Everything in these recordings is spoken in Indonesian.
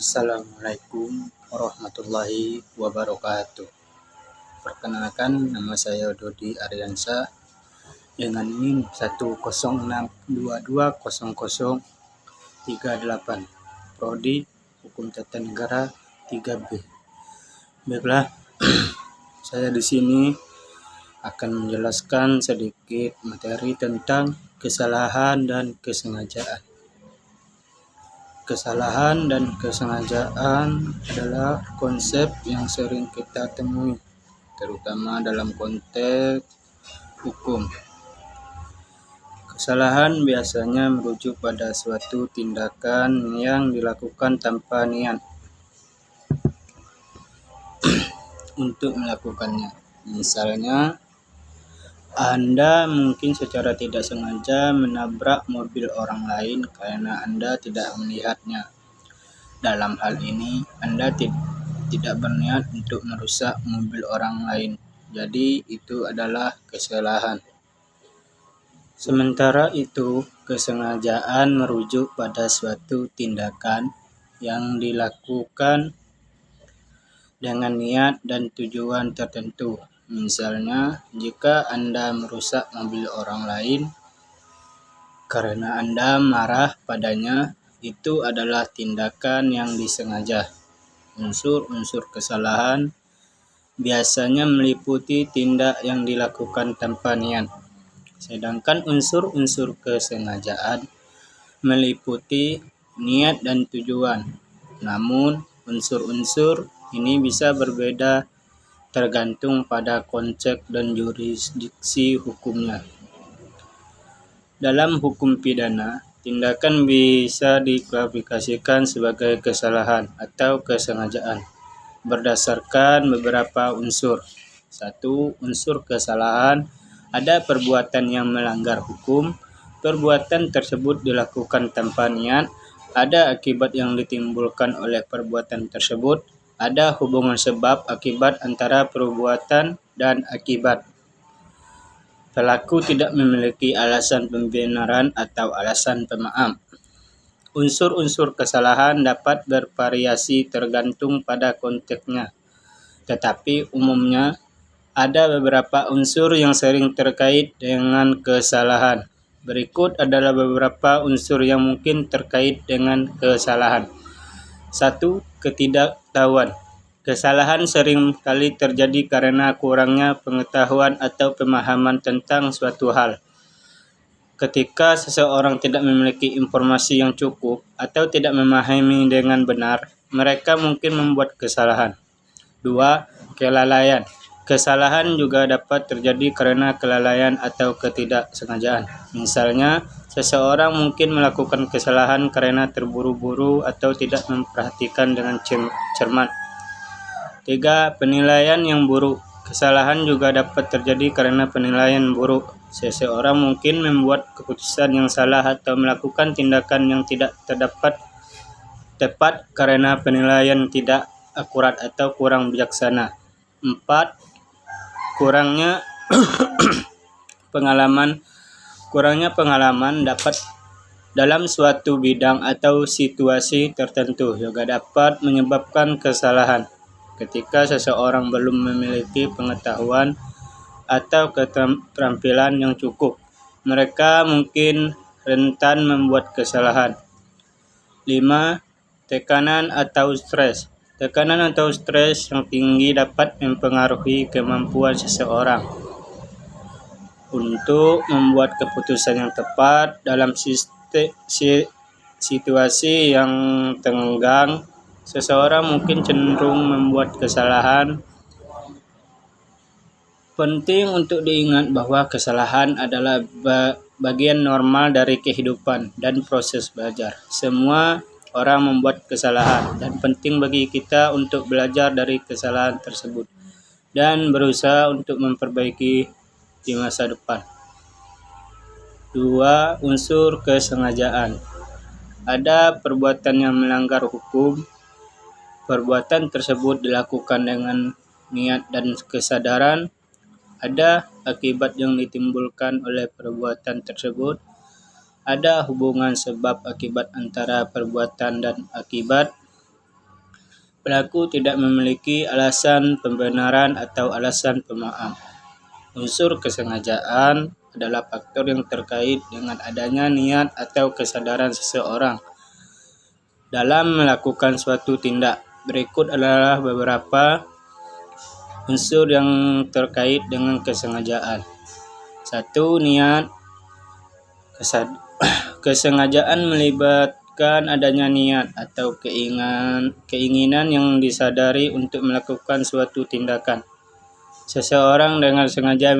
Assalamualaikum warahmatullahi wabarakatuh. Perkenalkan, nama saya Dodi Aryansyah dengan NIM 106220038, Prodi Hukum Tata Negara 3B. Baiklah, saya di sini akan menjelaskan sedikit materi tentang kesalahan dan kesengajaan. Kesalahan dan kesengajaan adalah konsep yang sering kita temui, terutama dalam konteks hukum. Kesalahan biasanya merujuk pada suatu tindakan yang dilakukan tanpa niat untuk melakukannya. Misalnya, Anda mungkin secara tidak sengaja menabrak mobil orang lain karena Anda tidak melihatnya. Dalam hal ini, Anda tidak berniat untuk merusak mobil orang lain. Jadi, itu adalah kesalahan. Sementara itu, kesengajaan merujuk pada suatu tindakan yang dilakukan dengan niat dan tujuan tertentu. Misalnya, jika Anda merusak mobil orang lain karena Anda marah padanya, itu adalah tindakan yang disengaja. Unsur-unsur kesalahan biasanya meliputi tindak yang dilakukan tanpa niat, sedangkan unsur-unsur kesengajaan meliputi niat dan tujuan. Namun, unsur-unsur ini bisa berbeda tergantung pada konteks dan jurisdiksi hukumnya. Dalam hukum pidana, tindakan bisa diklasifikasikan sebagai kesalahan atau kesengajaan berdasarkan beberapa unsur. 1. Unsur kesalahan: ada perbuatan yang melanggar hukum. Perbuatan tersebut dilakukan tanpa niat. Ada akibat yang ditimbulkan oleh perbuatan tersebut. Ada hubungan sebab akibat antara perbuatan dan akibat. Pelaku tidak memiliki alasan pembenaran atau alasan pemaaf. Unsur-unsur kesalahan dapat bervariasi tergantung pada konteksnya, tetapi umumnya ada beberapa unsur yang sering terkait dengan kesalahan. Berikut adalah beberapa unsur yang mungkin terkait dengan kesalahan. 1. Ketidaktahuan. Kesalahan sering kali terjadi karena kurangnya pengetahuan atau pemahaman tentang suatu hal. Ketika seseorang tidak memiliki informasi yang cukup atau tidak memahami dengan benar, mereka mungkin membuat kesalahan. 2. Kelalaian. Kesalahan juga dapat terjadi karena kelalaian atau ketidaksengajaan. Misalnya, seseorang mungkin melakukan kesalahan karena terburu-buru atau tidak memperhatikan dengan cermat. 3. Penilaian yang buruk. Kesalahan juga dapat terjadi karena penilaian buruk. Seseorang mungkin membuat keputusan yang salah atau melakukan tindakan yang tidak tepat karena penilaian tidak akurat atau kurang bijaksana. 4. Kurangnya pengalaman dapat dalam suatu bidang atau situasi tertentu juga dapat menyebabkan kesalahan. Ketika seseorang belum memiliki pengetahuan atau keterampilan yang cukup, mereka mungkin rentan membuat kesalahan. 5. Tekanan atau stres. Tekanan atau stres yang tinggi dapat mempengaruhi kemampuan seseorang untuk membuat keputusan yang tepat dalam situasi yang tenggang. Seseorang mungkin cenderung membuat kesalahan. Penting untuk diingat bahwa kesalahan adalah bagian normal dari kehidupan dan proses belajar. Semua orang membuat kesalahan dan penting bagi kita untuk belajar dari kesalahan tersebut dan berusaha untuk memperbaiki di masa depan. 2. Unsur kesengajaan. Ada perbuatan yang melanggar hukum. Perbuatan tersebut dilakukan dengan niat dan kesadaran. Ada akibat yang ditimbulkan oleh perbuatan tersebut. Ada hubungan sebab akibat antara perbuatan dan akibat. pelaku tidak memiliki alasan pembenaran atau alasan pemaaf. Unsur kesengajaan adalah faktor yang terkait dengan adanya niat atau kesadaran seseorang dalam melakukan suatu tindak. Berikut adalah beberapa unsur yang terkait dengan kesengajaan. 1. Niat. Kesengajaan melibatkan adanya niat atau keinginan yang disadari untuk melakukan suatu tindakan. Seseorang dengan sengaja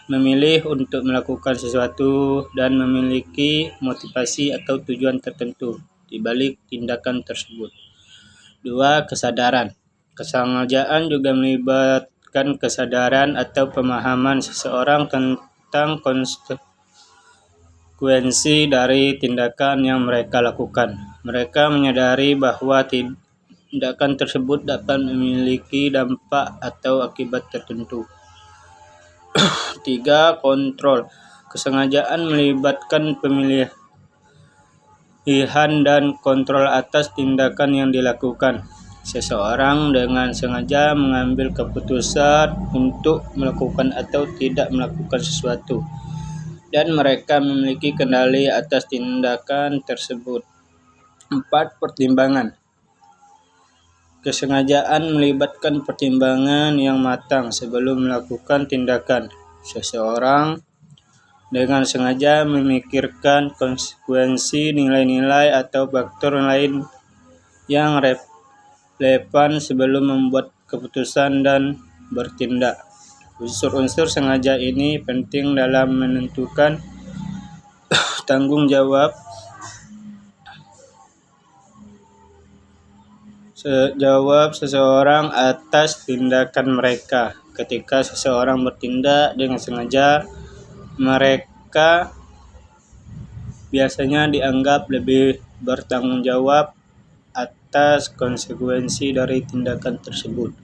memilih untuk melakukan sesuatu dan memiliki motivasi atau tujuan tertentu di balik tindakan tersebut. 2. Kesadaran. Kesengajaan juga melibatkan kesadaran atau pemahaman seseorang tentang konsekuensi dari tindakan yang mereka lakukan. Mereka menyadari bahwa tindakan tersebut dapat memiliki dampak atau akibat tertentu. 3. Kontrol. Kesengajaan melibatkan pemilihan dan kontrol atas tindakan yang dilakukan. Seseorang dengan sengaja mengambil keputusan untuk melakukan atau tidak melakukan sesuatu, dan mereka memiliki kendali atas tindakan tersebut. 4. Pertimbangan. Kesengajaan melibatkan pertimbangan yang matang sebelum melakukan tindakan. Seseorang dengan sengaja memikirkan konsekuensi, nilai-nilai, atau faktor lain yang relevan sebelum membuat keputusan dan bertindak. Unsur-unsur sengaja ini penting dalam menentukan tanggung jawab seseorang atas tindakan mereka. Ketika seseorang bertindak dengan sengaja, mereka biasanya dianggap lebih bertanggung jawab atas konsekuensi dari tindakan tersebut.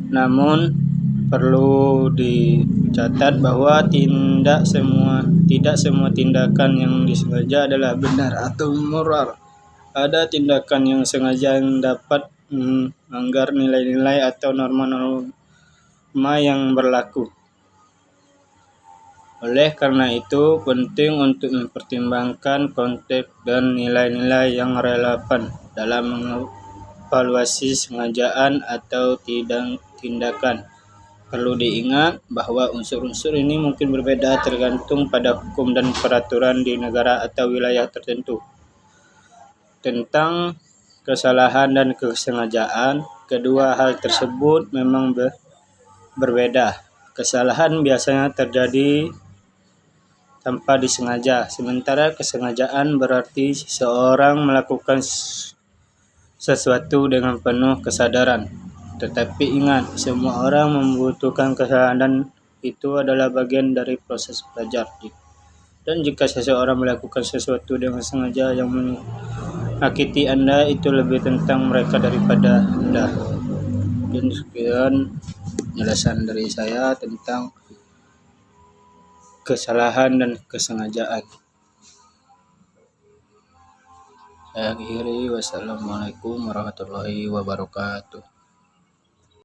Namun, perlu dicatat bahwa tidak semua tindakan yang disengaja adalah benar atau moral. Ada tindakan yang sengaja yang dapat melanggar nilai-nilai atau norma-norma yang berlaku. Oleh karena itu, penting untuk mempertimbangkan konteks dan nilai-nilai yang relevan dalam mengevaluasi sengajaan atau tindakan. Perlu diingat bahwa unsur-unsur ini mungkin berbeda tergantung pada hukum dan peraturan di negara atau wilayah tertentu. Tentang kesalahan dan kesengajaan, kedua hal tersebut memang berbeda. Kesalahan biasanya terjadi tanpa disengaja, sementara kesengajaan berarti seseorang melakukan sesuatu dengan penuh kesadaran. Tetapi ingat, semua orang membutuhkan kesalahan dan itu adalah bagian dari proses belajar. Dan jika seseorang melakukan sesuatu dengan sengaja yang menyakiti Anda, itu lebih tentang mereka daripada Anda. Dan sekian penjelasan dari saya tentang kesalahan dan kesengajaan. Saya akhiri, wassalamualaikum warahmatullahi wabarakatuh.